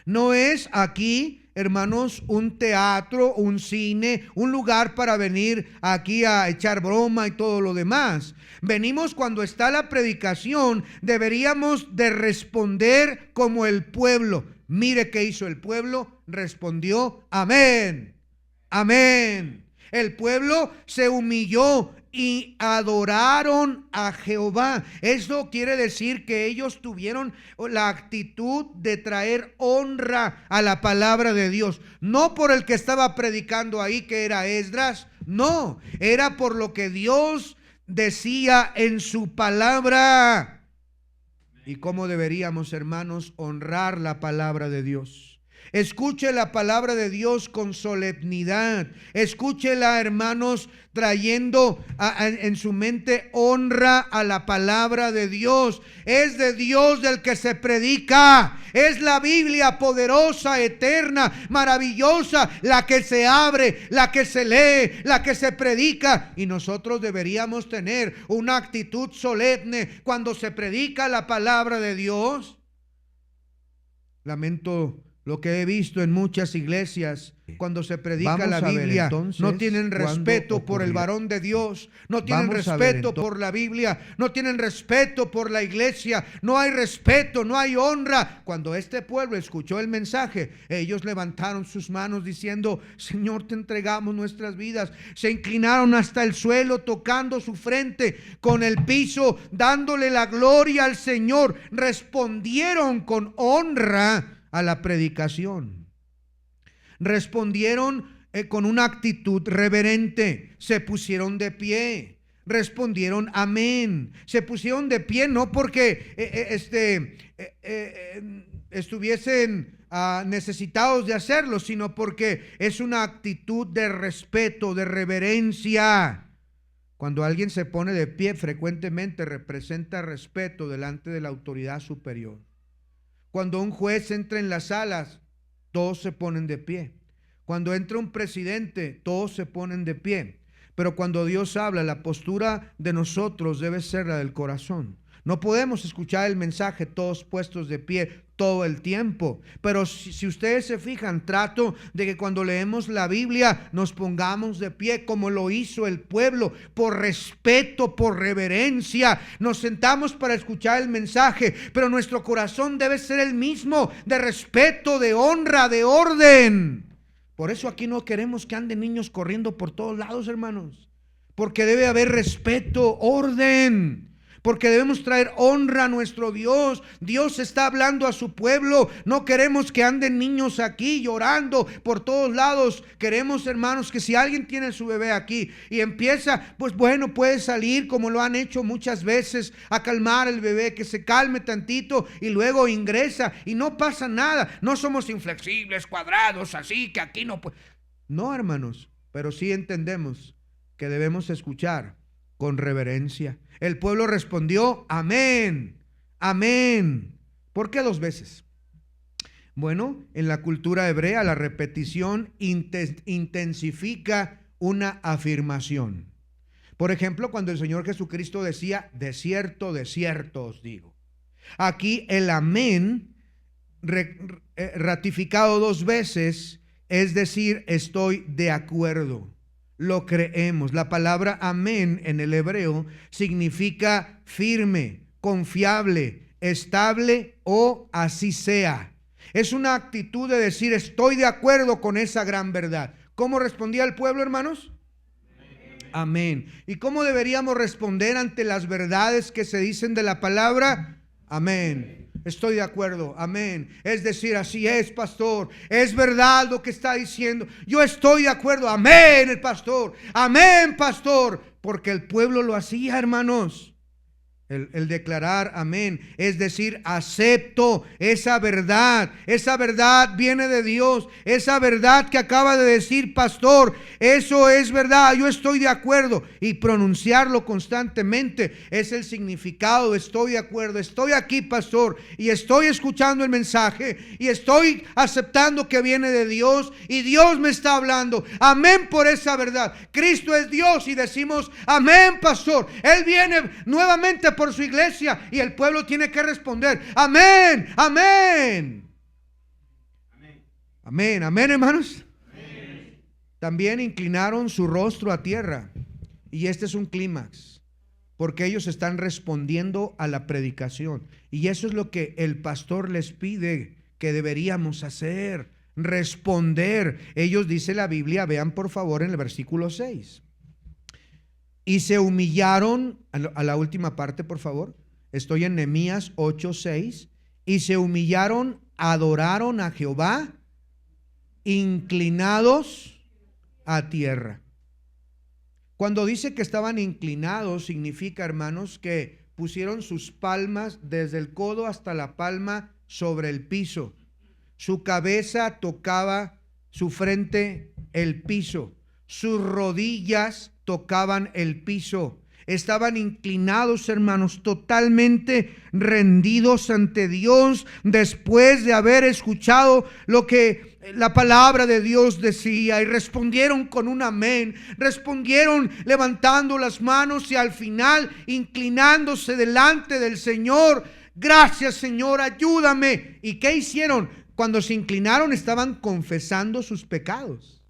No es aquí, hermanos, un teatro, un cine, un lugar para venir aquí a echar broma y todo lo demás. Venimos cuando está la predicación, deberíamos de responder como el pueblo. Mire qué hizo el pueblo, respondió amén, amén. El pueblo se humilló y adoraron a Jehová. Eso quiere decir que ellos tuvieron la actitud de traer honra a la palabra de Dios. No por el que estaba predicando ahí, que era Esdras, no, era por lo que Dios decía en su palabra. Y cómo deberíamos, hermanos, honrar la palabra de Dios. Escuche la palabra de Dios con solemnidad. Escúchela, hermanos, trayendo en su mente honra a la palabra de Dios. Es de Dios del que se predica. Es la Biblia poderosa, eterna, maravillosa, la que se abre, la que se lee, la que se predica. Y nosotros deberíamos tener una actitud solemne cuando se predica la palabra de Dios. Lamento lo que he visto en muchas iglesias, cuando se predica la Biblia, entonces, no tienen respeto por el varón de Dios, no tienen respeto por la Biblia, no tienen respeto por la iglesia, no hay respeto, no hay honra. Cuando este pueblo escuchó el mensaje, ellos levantaron sus manos diciendo: Señor, te entregamos nuestras vidas. Se inclinaron hasta el suelo, tocando su frente con el piso, dándole la gloria al Señor. Respondieron con honra a la predicación. Respondieron con una actitud reverente. Se pusieron de pie. Respondieron amén. Se pusieron de pie no porque estuviesen necesitados de hacerlo, sino porque es una actitud de respeto, de reverencia. Cuando alguien se pone de pie, frecuentemente representa respeto delante de la autoridad superior. Cuando un juez entra en las salas, todos se ponen de pie. Cuando entra un presidente, todos se ponen de pie. Pero cuando Dios habla, la postura de nosotros debe ser la del corazón. No podemos escuchar el mensaje todos puestos de pie todo el tiempo. Pero si ustedes se fijan, trato de que cuando leemos la Biblia nos pongamos de pie como lo hizo el pueblo, por respeto, por reverencia. Nos sentamos para escuchar el mensaje, pero nuestro corazón debe ser el mismo, de respeto, de honra, de orden. Por eso aquí no queremos que anden niños corriendo por todos lados, hermanos, porque debe haber respeto, orden. Porque debemos traer honra a nuestro Dios. Dios está hablando a su pueblo. No queremos que anden niños aquí llorando por todos lados. Queremos, hermanos, que si alguien tiene su bebé aquí y empieza, pues bueno, puede salir como lo han hecho muchas veces, a calmar al bebé, que se calme tantito y luego ingresa y no pasa nada. No somos inflexibles, cuadrados, así que aquí no puede. No, hermanos, pero sí entendemos que debemos escuchar con reverencia. El pueblo respondió amén, amén. ¿Por qué dos veces? Bueno, en la cultura hebrea la repetición intensifica una afirmación. Por ejemplo, cuando el Señor Jesucristo decía: de cierto os digo. Aquí el amén ratificado dos veces, es decir, estoy de acuerdo. Lo creemos. La palabra amén en el hebreo significa firme, confiable, estable o así sea. Es una actitud de decir, estoy de acuerdo con esa gran verdad. ¿Cómo respondía el pueblo, hermanos? Amén. ¿Y cómo deberíamos responder ante las verdades que se dicen de la palabra? Amén. Estoy de acuerdo. Amén. Es decir, así es, pastor. Es verdad lo que está diciendo. Yo estoy de acuerdo. Amén, el pastor. Amén, pastor. Porque el pueblo lo hacía, hermanos. El declarar amén, es decir, acepto esa verdad viene de Dios, esa verdad que acaba de decir pastor, eso es verdad, yo estoy de acuerdo, y pronunciarlo constantemente es el significado, estoy de acuerdo, estoy aquí pastor, y estoy escuchando el mensaje, y estoy aceptando que viene de Dios, y Dios me está hablando, amén por esa verdad, Cristo es Dios, y decimos amén pastor, Él viene nuevamente por su iglesia y el pueblo tiene que responder amén, amén, amén, amén, hermanos. Amén. También inclinaron su rostro a tierra, y este es un clímax porque ellos están respondiendo a la predicación, y eso es lo que el pastor les pide que deberíamos hacer, responder. Ellos, dice la Biblia, vean por favor en el versículo 6, y se humillaron, a la última parte por favor, estoy en Nehemías 8:6, y se humillaron, adoraron a Jehová, inclinados a tierra. Cuando dice que estaban inclinados, significa, hermanos, que pusieron sus palmas desde el codo hasta la palma sobre el piso. Su cabeza tocaba su frente, el piso. Sus rodillas tocaban el piso. Estaban inclinados, hermanos, totalmente rendidos ante Dios después de haber escuchado lo que la palabra de Dios decía, y respondieron con un amén, respondieron levantando las manos y al final inclinándose delante del Señor. Gracias, Señor, ayúdame. ¿Y qué hicieron? Cuando se inclinaron, estaban confesando sus pecados.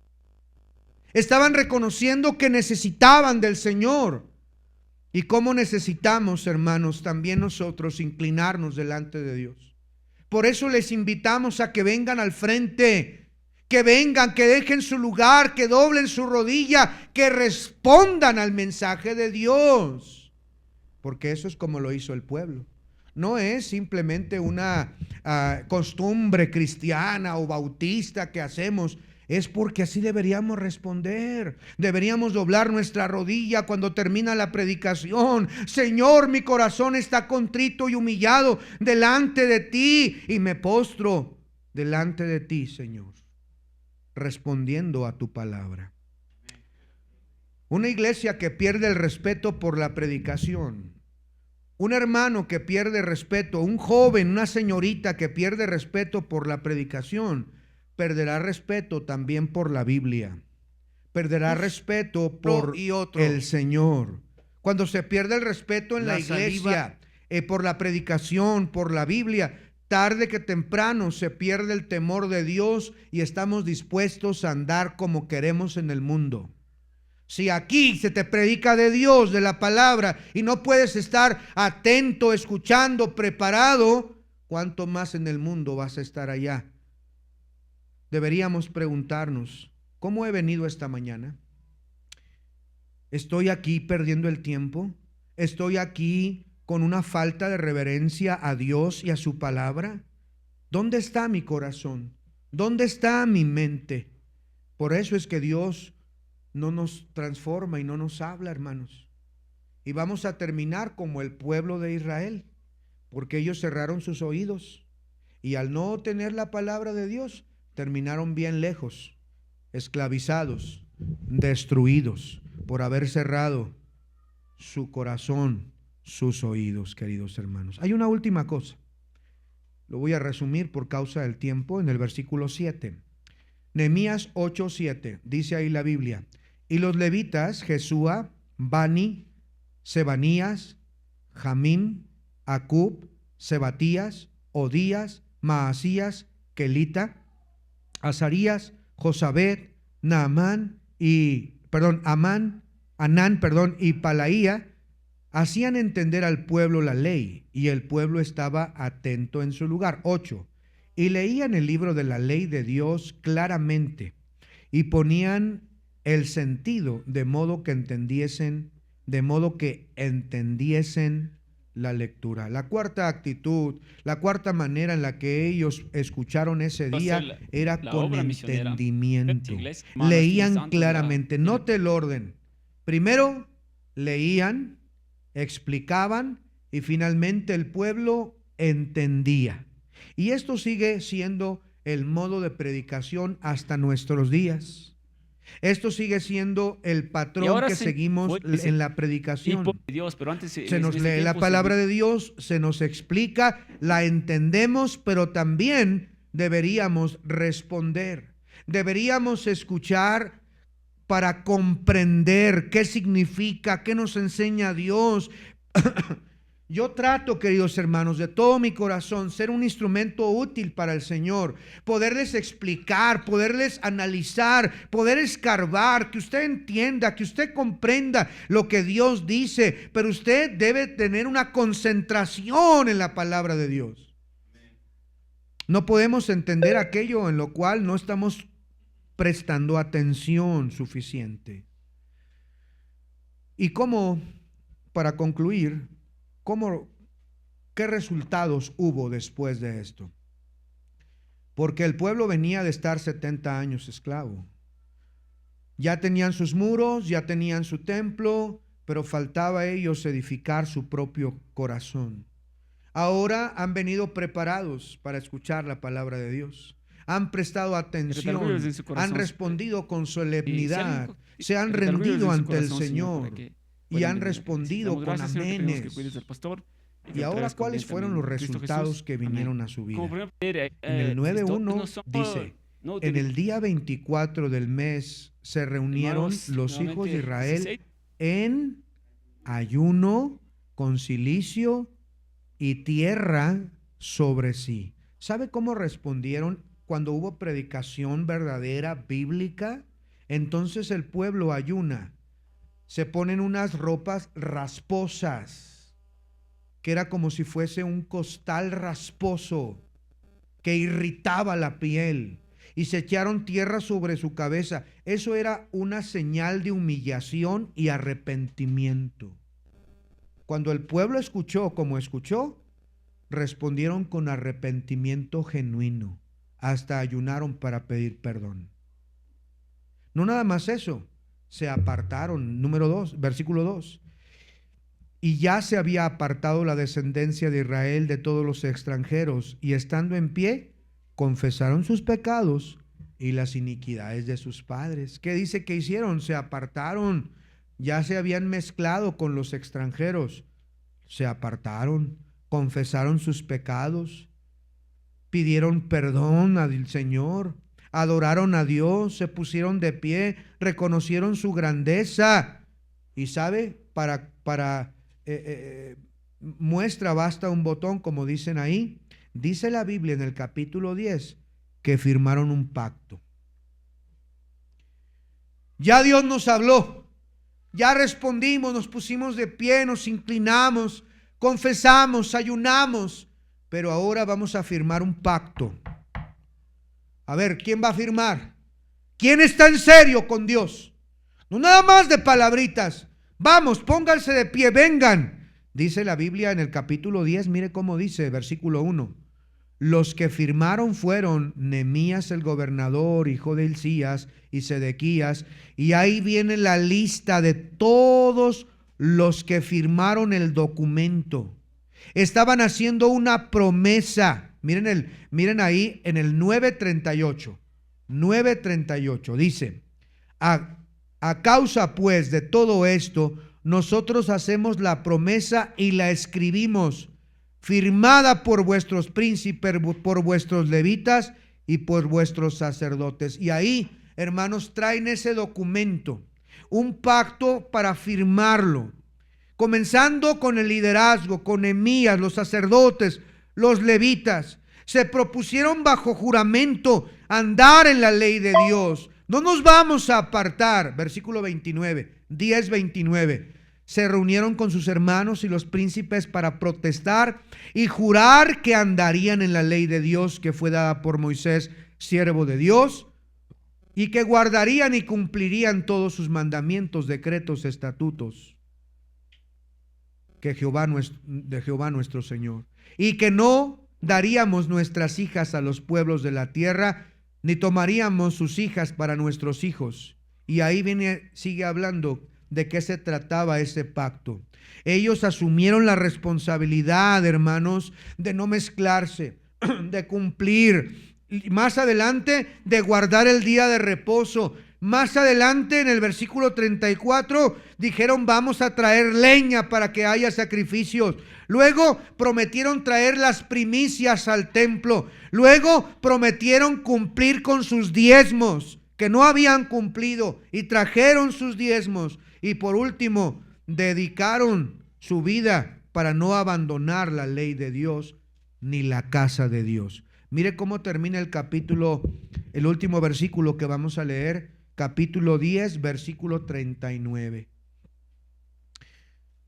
Estaban reconociendo que necesitaban del Señor. ¿Y cómo necesitamos, hermanos, también nosotros inclinarnos delante de Dios? Por eso les invitamos a que vengan al frente, que vengan, que dejen su lugar, que doblen su rodilla, que respondan al mensaje de Dios. Porque eso es como lo hizo el pueblo. No es simplemente una costumbre cristiana o bautista que hacemos. Es porque así deberíamos responder. Deberíamos doblar nuestra rodilla cuando termina la predicación. Señor, mi corazón está contrito y humillado delante de ti, y me postro delante de ti, Señor, respondiendo a tu palabra. Una iglesia que pierde el respeto por la predicación, un hermano que pierde respeto, un joven, una señorita que pierde respeto por la predicación, perderá respeto también por la Biblia, perderá respeto por el Señor. Cuando se pierde el respeto en la iglesia, por la predicación, por la Biblia, tarde que temprano se pierde el temor de Dios y estamos dispuestos a andar como queremos en el mundo. Si aquí se te predica de Dios, de la palabra, y no puedes estar atento, escuchando, preparado, ¿cuánto más en el mundo vas a estar allá? Deberíamos preguntarnos, ¿cómo he venido esta mañana? ¿Estoy aquí perdiendo el tiempo? ¿Estoy aquí con una falta de reverencia a Dios y a su palabra? ¿Dónde está mi corazón? ¿Dónde está mi mente? Por eso es que Dios no nos transforma y no nos habla, hermanos. Y vamos a terminar como el pueblo de Israel, porque ellos cerraron sus oídos y al no tener la palabra de Dios, terminaron bien lejos, esclavizados, destruidos por haber cerrado su corazón, sus oídos, queridos hermanos. Hay una última cosa, lo voy a resumir por causa del tiempo, en el versículo 7. Nehemías 8:7, dice ahí la Biblia: y los levitas, Jesúa, Bani, Sebanías, Jamim, Acub, Sebatías, Odías, Maasías, Kelita, Azarías, Josabed, Anán, y Palaía, hacían entender al pueblo la ley, y el pueblo estaba atento en su lugar. 8. Y leían el libro de la ley de Dios claramente, y ponían el sentido de modo que entendiesen la lectura. La cuarta actitud, la cuarta manera en la que ellos escucharon ese día era con entendimiento. Leían claramente. Note el orden. Primero leían, explicaban y finalmente el pueblo entendía. Y esto sigue siendo el modo de predicación hasta nuestros días. Esto sigue siendo el patrón que seguimos en la predicación. Se nos lee la palabra de Dios, se nos explica, la entendemos, pero también deberíamos responder. Deberíamos escuchar para comprender qué significa, qué nos enseña Dios. Yo trato, queridos hermanos, de todo mi corazón, ser un instrumento útil para el Señor, poderles explicar, poderles analizar, poder escarbar, que usted entienda, que usted comprenda lo que Dios dice, pero usted debe tener una concentración en la palabra de Dios. No podemos entender aquello en lo cual no estamos prestando atención suficiente. Y cómo, para concluir, ¿qué resultados hubo después de esto? Porque el pueblo venía de estar 70 años esclavo. Ya tenían sus muros, ya tenían su templo, pero faltaba a ellos edificar su propio corazón. Ahora han venido preparados para escuchar la palabra de Dios. Han prestado atención, han respondido con solemnidad, se han rendido ante el Señor y han respondido con amenes. Y ahora, ¿cuáles fueron los resultados que vinieron a su vida? En el 9:1 dice: en el día 24 del mes se reunieron los hijos de Israel en ayuno, con cilicio y tierra sobre sí. ¿Sabe cómo respondieron cuando hubo predicación verdadera, bíblica? Entonces el pueblo ayuna, se ponen unas ropas rasposas, que era como si fuese un costal rasposo que irritaba la piel, y se echaron tierra sobre su cabeza. Eso era una señal de humillación y arrepentimiento. Cuando el pueblo escuchó como escuchó, respondieron con arrepentimiento genuino, hasta ayunaron para pedir perdón. No nada más eso, se apartaron. Número 2, versículo 2. Y ya se había apartado la descendencia de Israel de todos los extranjeros, y estando en pie, confesaron sus pecados y las iniquidades de sus padres. ¿Qué dice que hicieron? Se apartaron. Ya se habían mezclado con los extranjeros. Se apartaron, confesaron sus pecados, pidieron perdón al Señor, adoraron a Dios, se pusieron de pie, reconocieron su grandeza. Y sabe, para muestra basta un botón, como dicen ahí. Dice la Biblia en el capítulo 10 que firmaron un pacto. Ya Dios nos habló, ya respondimos, nos pusimos de pie, nos inclinamos, confesamos, ayunamos, pero ahora vamos a firmar un pacto. A ver, ¿quién va a firmar? ¿Quién está en serio con Dios? No nada más de palabritas. Vamos, pónganse de pie, vengan. Dice la Biblia en el capítulo 10, mire cómo dice, versículo 1. Los que firmaron fueron Nehemías el gobernador, hijo de Hilcías, y Sedequías. Y ahí viene la lista de todos los que firmaron el documento. Estaban haciendo una promesa. Miren ahí en el 9:38. 9:38 dice: a causa pues de todo esto, nosotros hacemos la promesa y la escribimos, firmada por vuestros príncipes, por vuestros levitas y por vuestros sacerdotes. Y ahí, hermanos, traen ese documento, un pacto para firmarlo, comenzando con el liderazgo, con Nehemías, los sacerdotes, los levitas. Se propusieron bajo juramento andar en la ley de Dios. No nos vamos a apartar, versículo 29, 10:29. se reunieron con sus hermanos y los príncipes para protestar y jurar que andarían en la ley de Dios que fue dada por Moisés, siervo de Dios, y que guardarían y cumplirían todos sus mandamientos, decretos, estatutos de Jehová nuestro Señor, y que no daríamos nuestras hijas a los pueblos de la tierra, ni tomaríamos sus hijas para nuestros hijos. Y ahí sigue hablando de qué se trataba ese pacto. Ellos asumieron la responsabilidad, hermanos, de no mezclarse, de cumplir. Más adelante, de guardar el día de reposo. Más adelante, en el versículo 34, dijeron: vamos a traer leña para que haya sacrificios. Luego prometieron traer las primicias al templo. Luego prometieron cumplir con sus diezmos, que no habían cumplido, y trajeron sus diezmos. Y por último, dedicaron su vida para no abandonar la ley de Dios ni la casa de Dios. Mire cómo termina el capítulo, el último versículo que vamos a leer, capítulo 10, versículo 39.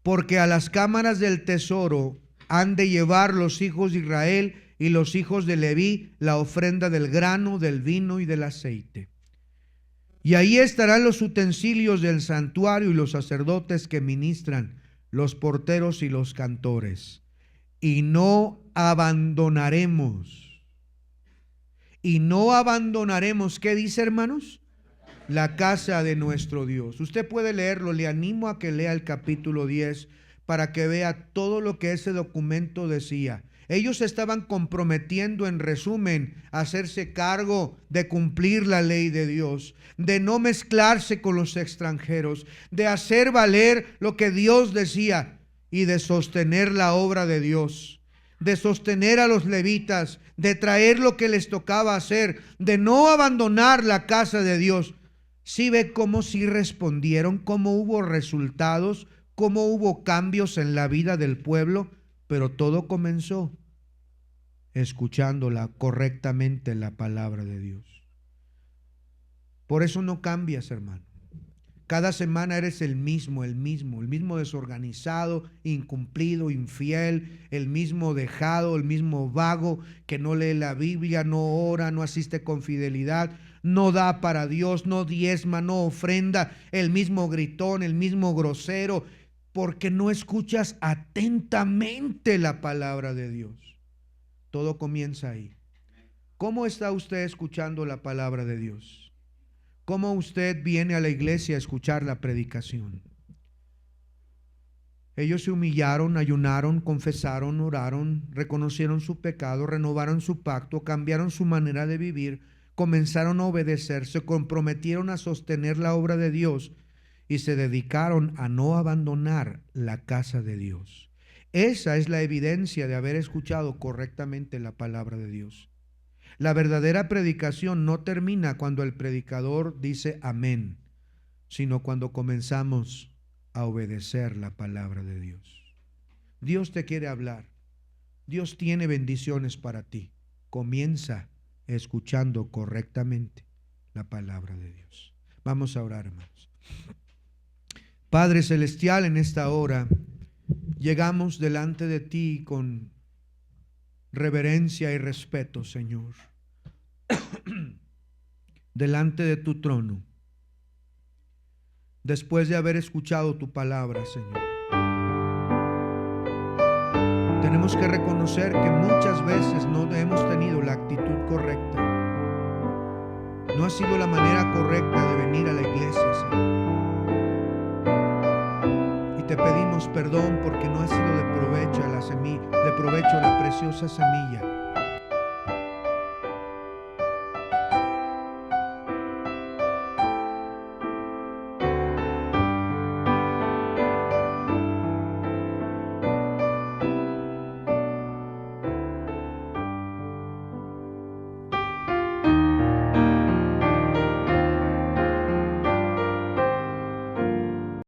Porque a las cámaras del tesoro han de llevar los hijos de Israel y los hijos de Leví la ofrenda del grano, del vino y del aceite. Y ahí estarán los utensilios del santuario y los sacerdotes que ministran, los porteros y los cantores. Y no abandonaremos. Y no abandonaremos, ¿qué dice, hermanos? La casa de nuestro Dios. Usted puede leerlo, le animo a que lea el capítulo 10 para que vea todo lo que ese documento decía. Ellos estaban comprometiendo, en resumen, a hacerse cargo de cumplir la ley de Dios, de no mezclarse con los extranjeros, de hacer valer lo que Dios decía y de sostener la obra de Dios, de sostener a los levitas, de traer lo que les tocaba hacer, de no abandonar la casa de Dios. ¿Sí ve cómo sí respondieron, cómo hubo resultados, cómo hubo cambios en la vida del pueblo? Pero todo comenzó escuchándola correctamente, la palabra de Dios. Por eso no cambias, hermano. Cada semana eres el mismo desorganizado, incumplido, infiel, el mismo dejado, el mismo vago que no lee la Biblia, no ora, no asiste con fidelidad, no da para Dios, no diezma, no ofrenda, el mismo gritón, el mismo grosero, porque no escuchas atentamente la palabra de Dios. Todo comienza ahí. ¿Cómo está usted escuchando la palabra de Dios? ¿Cómo usted viene a la iglesia a escuchar la predicación? Ellos se humillaron, ayunaron, confesaron, oraron, reconocieron su pecado, renovaron su pacto, cambiaron su manera de vivir, comenzaron a obedecer, se comprometieron a sostener la obra de Dios y se dedicaron a no abandonar la casa de Dios. Esa es la evidencia de haber escuchado correctamente la palabra de Dios. La verdadera predicación no termina cuando el predicador dice amén, sino cuando comenzamos a obedecer la palabra de Dios. Dios te quiere hablar. Dios tiene bendiciones para ti. Comienza escuchando correctamente la palabra de Dios. Vamos a orar, hermanos. Padre Celestial, en esta hora llegamos delante de ti con reverencia y respeto, Señor, delante de tu trono, después de haber escuchado tu palabra, Señor. Tenemos que reconocer que muchas veces no hemos tenido la actitud correcta. No ha sido la manera correcta de venir a la iglesia, Señor. Te pedimos perdón porque no ha sido de provecho a la preciosa semilla